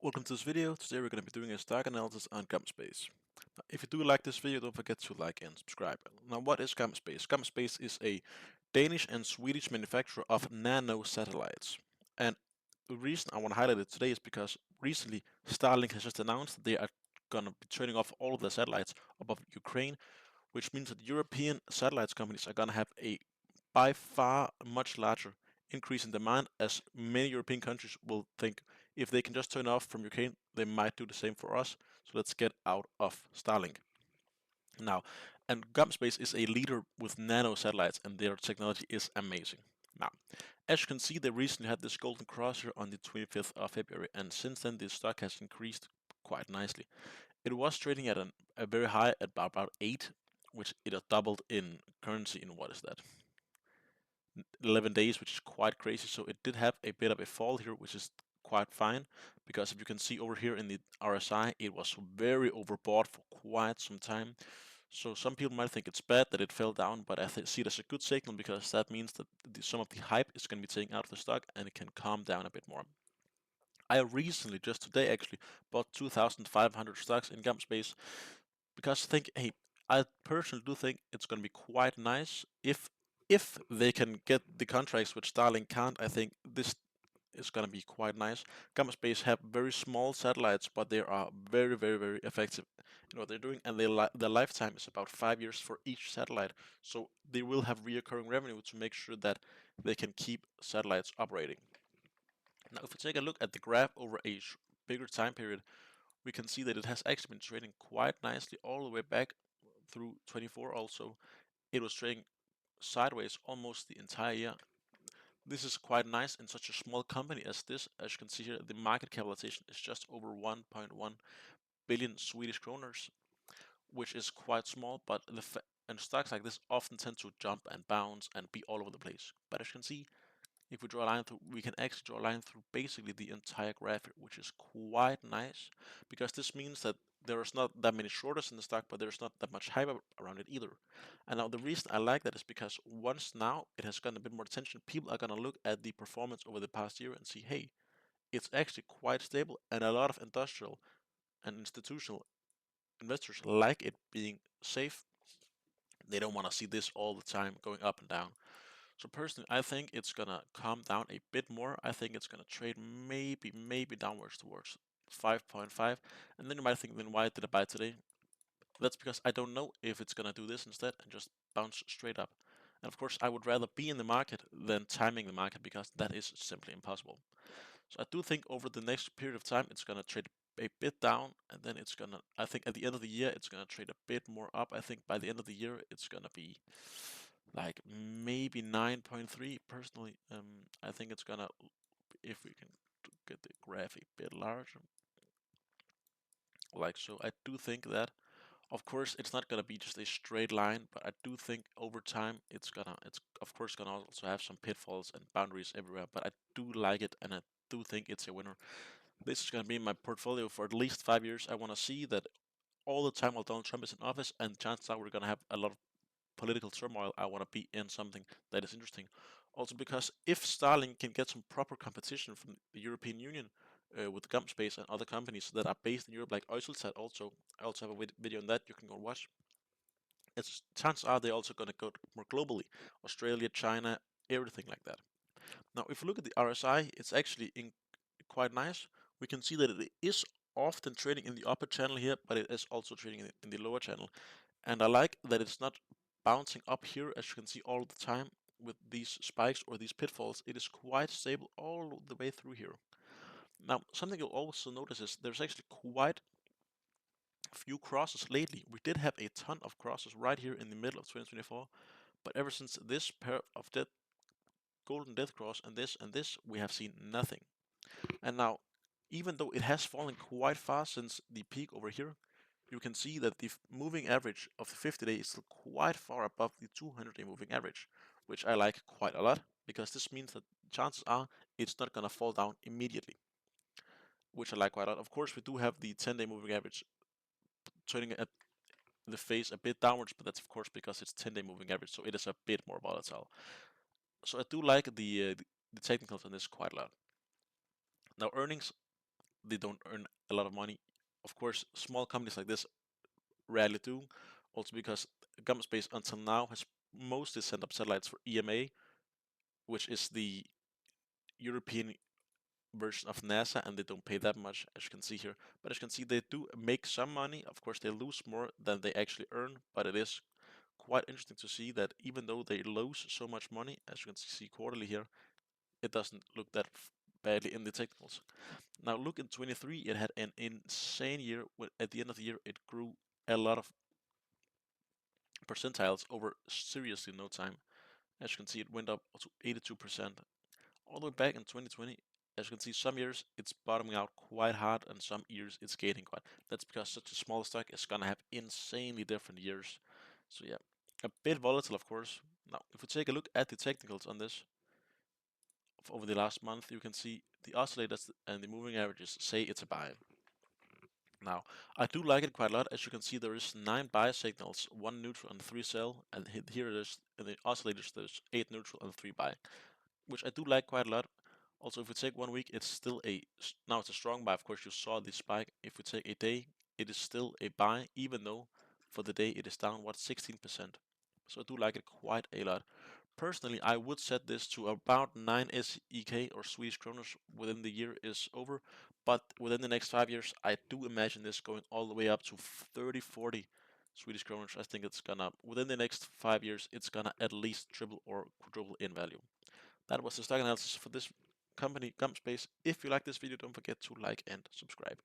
Welcome to this video. Today we're going to be doing a stock analysis on Gomspace. Now, if you do like this video, don't forget to like and subscribe. Now, what is Gomspace? Gomspace is a Danish and Swedish manufacturer of nano satellites. And the reason I want to highlight it today is because recently Starlink has just announced that they are going to be turning off all of their satellites above Ukraine, which means that European satellites companies are going to have a by far much larger increase in demand, as many European countries will think if they can just turn off from Ukraine, they might do the same for us. So let's get out of Starlink. Now, and Gomspace is a leader with nano satellites, and their technology is amazing. Now, as you can see, they recently had this golden cross here on the 25th of February, and since then the stock has increased quite nicely. It was trading at a very high at about 8, which it has doubled in currency in what is that? 11 days, which is quite crazy. So it did have a bit of a fall here, which is quite fine, because if you can see over here in the RSI, it was very overbought for quite some time. So some people might think it's bad that it fell down, but I see it as a good signal, because that means that some of the hype is going to be taken out of the stock and it can calm down a bit more. I recently, just today actually, bought 2,500 stocks in Gomspace because I think, hey, I personally do think it's going to be quite nice if they can get the contracts which Starlink can't. I think this is going to be quite nice. Gomspace have very small satellites, but they are very, very, very effective in what they're doing, and their lifetime is about 5 years for each satellite. So they will have reoccurring revenue to make sure that they can keep satellites operating. Now, if we take a look at the graph over a bigger time period, we can see that it has actually been trading quite nicely all the way back through 24 also. It was trading sideways almost the entire year. This is quite nice in such a small company as this. As you can see here, the market capitalization is just over 1.1 billion Swedish kroners, which is quite small, but and stocks like this often tend to jump and bounce and be all over the place. But as you can see, if we draw a line through, we can actually draw a line through basically the entire graph, which is quite nice, because this means that there's not that many shorters in the stock, but there's not that much hype around it either. And now the reason I like that is because once now it has gotten a bit more attention, people are going to look at the performance over the past year and see, hey, it's actually quite stable, and a lot of industrial and institutional investors like it being safe. They don't want to see this all the time going up and down. So personally, I think it's gonna calm down a bit more. I think it's gonna trade maybe downwards towards 5.5. And then you might think, then why did I buy today? That's because I don't know if it's gonna do this instead and just bounce straight up. And of course, I would rather be in the market than timing the market, because that is simply impossible. So I do think over the next period of time, it's gonna trade a bit down, and then it's gonna, I think at the end of the year, it's gonna trade a bit more up. I think by the end of the year, it's gonna be like maybe 9.3 personally. I think it's gonna, if we can get the graph a bit larger, like so. I do think that, of course, it's not gonna be just a straight line, but I do think over time it's of course gonna also have some pitfalls and boundaries everywhere, but I do like it, and I do think it's a winner. This is gonna be in my portfolio for at least 5 years. I want to see that all the time while Donald Trump is in office, and chances are we're gonna have a lot of political turmoil. I want to be in something that is interesting. Also, because if Starlink can get some proper competition from the European Union with Gomspace and other companies that are based in Europe, like Eutelsat, I also have a video on that you can go and watch. It's chances are they're also going to go more globally, Australia, China, everything like that. Now, if we look at the RSI, it's actually quite nice. We can see that it is often trading in the upper channel here, but it is also trading in the lower channel. And I like that it's not bouncing up here, as you can see all the time with these spikes or these pitfalls. It is quite stable all the way through here. Now, something you'll also notice is there's actually quite a few crosses lately. We did have a ton of crosses right here in the middle of 2024, but ever since this pair of golden death cross and this, we have seen nothing. And now, even though it has fallen quite fast since the peak over here, you can see that the moving average of the 50-day is still quite far above the 200-day moving average, which I like quite a lot, because this means that chances are it's not going to fall down immediately, which I like quite a lot. Of course, we do have the 10-day moving average turning at the face a bit downwards, but that's of course because it's 10-day moving average, so it is a bit more volatile. So I do like the technicals on this quite a lot. Now, earnings they don't earn a lot of money. Of course, small companies like this rarely do, also because Gomspace until now has mostly sent up satellites for EMA, which is the European version of NASA, and they don't pay that much, as you can see here. But as you can see, they do make some money. Of course, they lose more than they actually earn, but it is quite interesting to see that even though they lose so much money, as you can see quarterly here, it doesn't look that badly in the technicals. Now look in 23, it had an insane year. At the end of the year, it grew a lot of percentiles over seriously no time. As you can see, it went up to 82%. All the way back in 2020, as you can see, some years it's bottoming out quite hard, and some years it's gaining quite. That's because such a small stock is gonna have insanely different years. So yeah, a bit volatile, of course. Now, if we take a look at the technicals on this, over the last month, you can see the oscillators and the moving averages say it's a buy. Now, I do like it quite a lot. As you can see, there is 9 buy signals, 1 neutral and 3 sell, and here it is in the oscillators. There's 8 neutral and 3 buy, which I do like quite a lot. Also, if we take 1 week, it's still now it's a strong buy. Of course, you saw the spike. If we take a day, it is still a buy, even though for the day it is down 16%. So I do like it quite a lot. Personally, I would set this to about 9 SEK or Swedish kroners within the year is over, but within the next 5 years, I do imagine this going all the way up to 30, 40 Swedish kroners. I think it's gonna, within the next 5 years, it's gonna at least triple or quadruple in value. That was the stock analysis for this company, Gomspace. If you like this video, don't forget to like and subscribe.